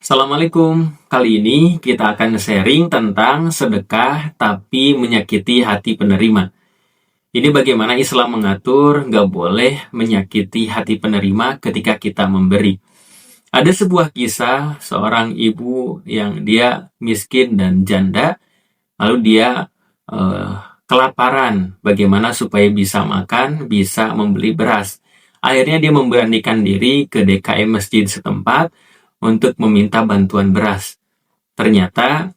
Assalamualaikum. Kali ini kita akan sharing tentang sedekah tapi menyakiti hati penerima. Ini bagaimana Islam mengatur nggak boleh menyakiti hati penerima ketika kita memberi. Ada sebuah kisah seorang ibu yang dia miskin dan janda, lalu dia eh, kelaparan. Bagaimana supaya bisa makan, bisa membeli beras. Akhirnya dia memberanikan diri ke DKM masjid setempat untuk meminta bantuan beras. Ternyata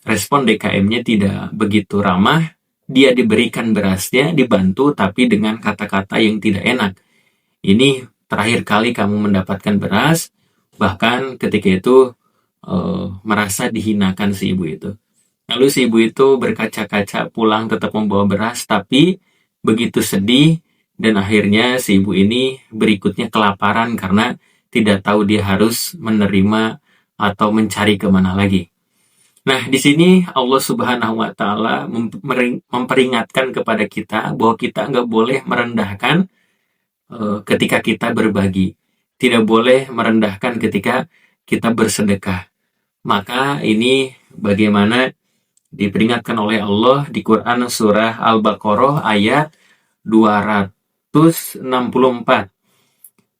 respon DKM-nya tidak begitu ramah. Dia diberikan berasnya, dibantu, tapi dengan kata-kata yang tidak enak. Ini terakhir kali kamu mendapatkan beras, bahkan ketika itu merasa dihinakan si ibu itu. Lalu si ibu itu berkaca-kaca pulang tetap membawa beras, tapi begitu sedih, dan akhirnya si ibu ini berikutnya kelaparan karena tidak tahu dia harus menerima atau mencari kemana lagi. Nah, di sini Allah Subhanahu wa Ta'ala memperingatkan kepada kita bahwa kita nggak boleh merendahkan ketika kita berbagi, tidak boleh merendahkan ketika kita bersedekah. Maka ini bagaimana diperingatkan oleh Allah di Quran surah Al-Baqarah ayat 264.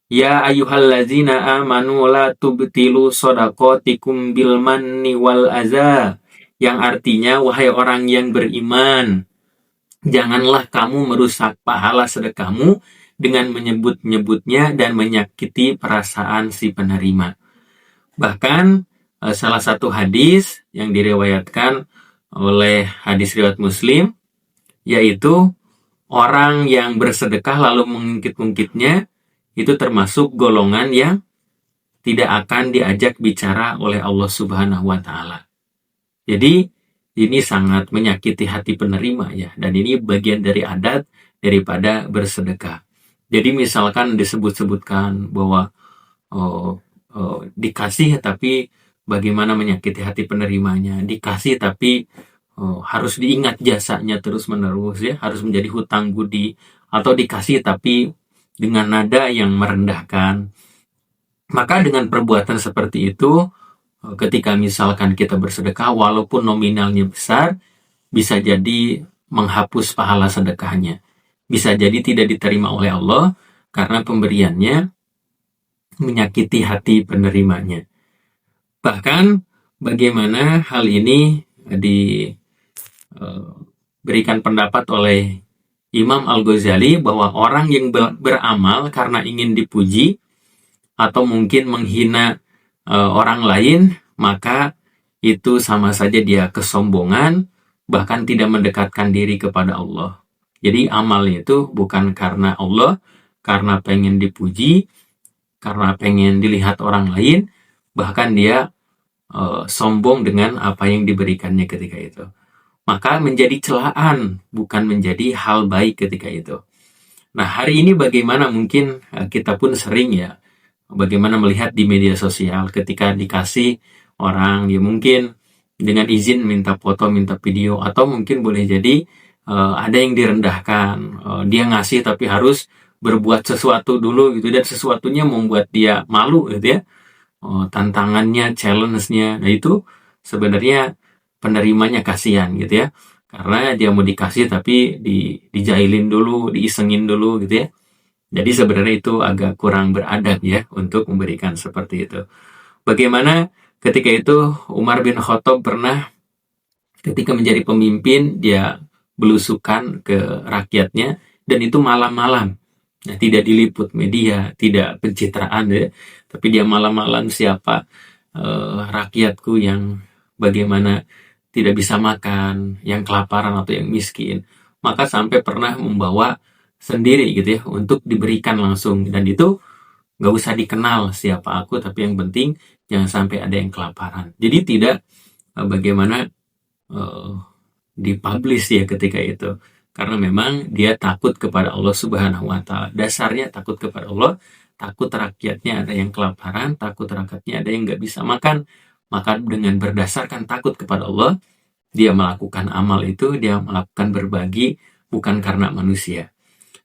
Ya ayyuhallazina amanu la tubtilu shadaqatikum bil manni wal adza. Yang artinya, wahai orang yang beriman, janganlah kamu merusak pahala sedekahmu dengan menyebut-nyebutnya dan menyakiti perasaan si penerima. Bahkan salah satu hadis yang diriwayatkan oleh hadis riwayat Muslim, yaitu orang yang bersedekah lalu mengungkit-ungkitnya, itu termasuk golongan yang tidak akan diajak bicara oleh Allah Subhanahu wa Ta'ala. Jadi ini sangat menyakiti hati penerima ya, dan ini bagian dari adat daripada bersedekah. Jadi misalkan disebut-sebutkan bahwa dikasih tapi bagaimana menyakiti hati penerimanya, dikasih tapi harus diingat jasanya terus-menerus ya, harus menjadi hutang budi, atau dikasih tapi dengan nada yang merendahkan. Maka dengan perbuatan seperti itu, ketika misalkan kita bersedekah, walaupun nominalnya besar, bisa jadi menghapus pahala sedekahnya. Bisa jadi tidak diterima oleh Allah karena pemberiannya menyakiti hati penerimanya. Bahkan bagaimana hal ini diberikan pendapat oleh Imam Al-Ghazali bahwa orang yang beramal karena ingin dipuji atau mungkin menghina orang lain, maka itu sama saja dia kesombongan, bahkan tidak mendekatkan diri kepada Allah. Jadi amalnya itu bukan karena Allah, karena pengen dipuji, karena pengen dilihat orang lain, bahkan dia sombong dengan apa yang diberikannya ketika itu. Maka menjadi celaan, bukan menjadi hal baik ketika itu. Nah, hari ini bagaimana mungkin kita pun sering ya, bagaimana melihat di media sosial ketika dikasih orang, ya mungkin dengan izin minta foto, minta video, atau mungkin boleh jadi ada yang direndahkan. Dia ngasih tapi harus berbuat sesuatu dulu gitu, dan sesuatunya membuat dia malu gitu ya. Tantangannya, challenge-nya, nah itu sebenarnya penerimanya kasihan gitu ya, karena dia mau dikasih tapi dijailin dulu, diisengin dulu gitu ya. Jadi sebenarnya itu agak kurang beradab ya untuk memberikan seperti itu. Bagaimana ketika itu Umar bin Khattab pernah ketika menjadi pemimpin, dia belusukan ke rakyatnya, dan itu malam-malam. Nah, tidak diliput media, tidak pencitraan ya, tapi dia malam-malam, siapa rakyatku yang bagaimana tidak bisa makan, yang kelaparan atau yang miskin. Maka sampai pernah membawa sendiri gitu ya, untuk diberikan langsung. Dan itu gak usah dikenal siapa aku, tapi yang penting jangan sampai ada yang kelaparan. Jadi tidak bagaimana dipublish ya ketika itu. Karena memang dia takut kepada Allah Subhanahu wa Ta'ala. Dasarnya takut kepada Allah, takut rakyatnya ada yang kelaparan, takut rakyatnya ada yang gak bisa makan. Maka dengan berdasarkan takut kepada Allah, dia melakukan amal itu, dia melakukan berbagi, bukan karena manusia.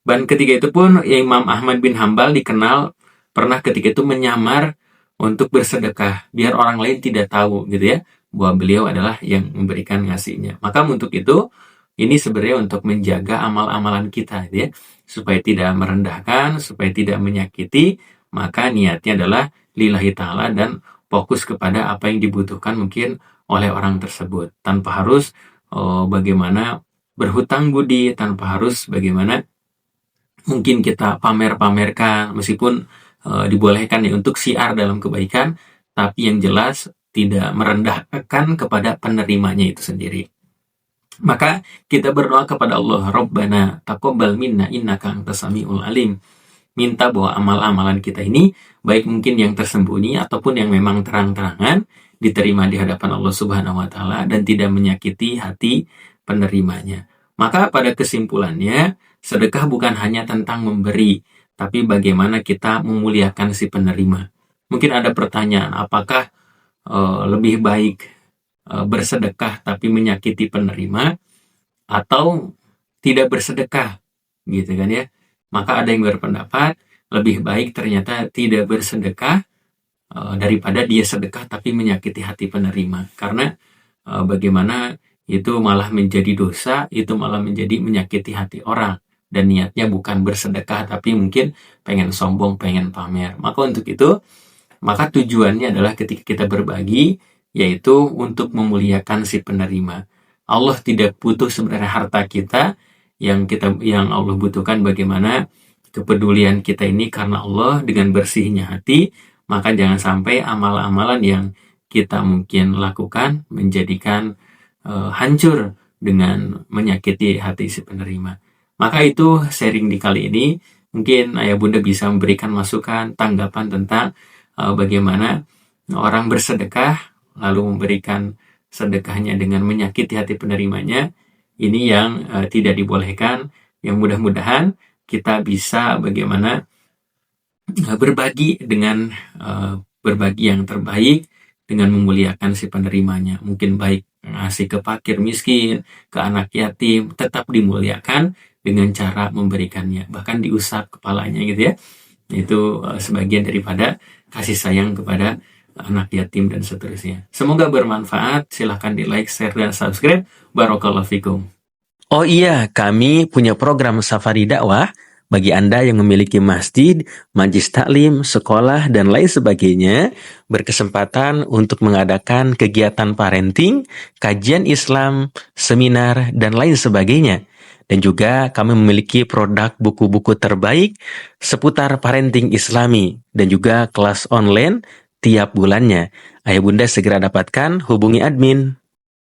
Dan ketika itu pun Imam Ahmad bin Hambal dikenal pernah ketika itu menyamar untuk bersedekah, biar orang lain tidak tahu gitu ya, bahwa beliau adalah yang memberikan ngasihnya. Maka untuk itu, ini sebenarnya untuk menjaga amal-amalan kita gitu ya, supaya tidak merendahkan, supaya tidak menyakiti, maka niatnya adalah lillahi ta'ala dan fokus kepada apa yang dibutuhkan mungkin oleh orang tersebut, tanpa harus bagaimana berhutang budi, tanpa harus bagaimana mungkin kita pamer-pamerkan, meskipun dibolehkan ya untuk syiar dalam kebaikan, tapi yang jelas tidak merendahkan kepada penerimanya itu sendiri. Maka kita berdoa kepada Allah, Rabbana taqabbal minna innaka antas samiul alim. Minta bahwa amal-amalan kita ini, baik mungkin yang tersembunyi ataupun yang memang terang-terangan, diterima di hadapan Allah Subhanahu wa Ta'ala dan tidak menyakiti hati penerimanya. Maka pada kesimpulannya, sedekah bukan hanya tentang memberi, tapi bagaimana kita memuliakan si penerima. Mungkin ada pertanyaan, apakah lebih baik bersedekah tapi menyakiti penerima atau tidak bersedekah gitu kan ya? Maka ada yang berpendapat lebih baik ternyata tidak bersedekah daripada dia sedekah tapi menyakiti hati penerima, karena bagaimana itu malah menjadi dosa, itu malah menjadi menyakiti hati orang, dan niatnya bukan bersedekah tapi mungkin pengen sombong, pengen pamer. Maka untuk itu, maka tujuannya adalah ketika kita berbagi, yaitu untuk memuliakan si penerima. Allah tidak butuh sebenarnya harta kita, yang Allah butuhkan bagaimana kepedulian kita ini karena Allah dengan bersihnya hati. Maka jangan sampai amalan-amalan yang kita mungkin lakukan menjadikan hancur dengan menyakiti hati si penerima. Maka itu sharing di kali ini. Mungkin Ayah Bunda bisa memberikan masukan, tanggapan tentang bagaimana orang bersedekah lalu memberikan sedekahnya dengan menyakiti hati penerimanya. Ini yang tidak dibolehkan. Yang mudah-mudahan kita bisa bagaimana berbagi dengan berbagi yang terbaik dengan memuliakan si penerimanya. Mungkin baik ngasih ke fakir miskin, ke anak yatim, tetap dimuliakan dengan cara memberikannya, bahkan diusap kepalanya gitu ya. Itu sebagian daripada kasih sayang kepada anak yatim dan seterusnya. Semoga bermanfaat. Silahkan di like, share, dan subscribe. Barakallahu fikum. Oh iya, kami punya program Safari Dakwah bagi Anda yang memiliki masjid, majlis taklim, sekolah, dan lain sebagainya, berkesempatan untuk mengadakan kegiatan parenting, kajian Islam, seminar, dan lain sebagainya. Dan juga kami memiliki produk buku-buku terbaik seputar parenting Islami dan juga kelas online tiap bulannya. Ayah Bunda segera dapatkan, hubungi admin.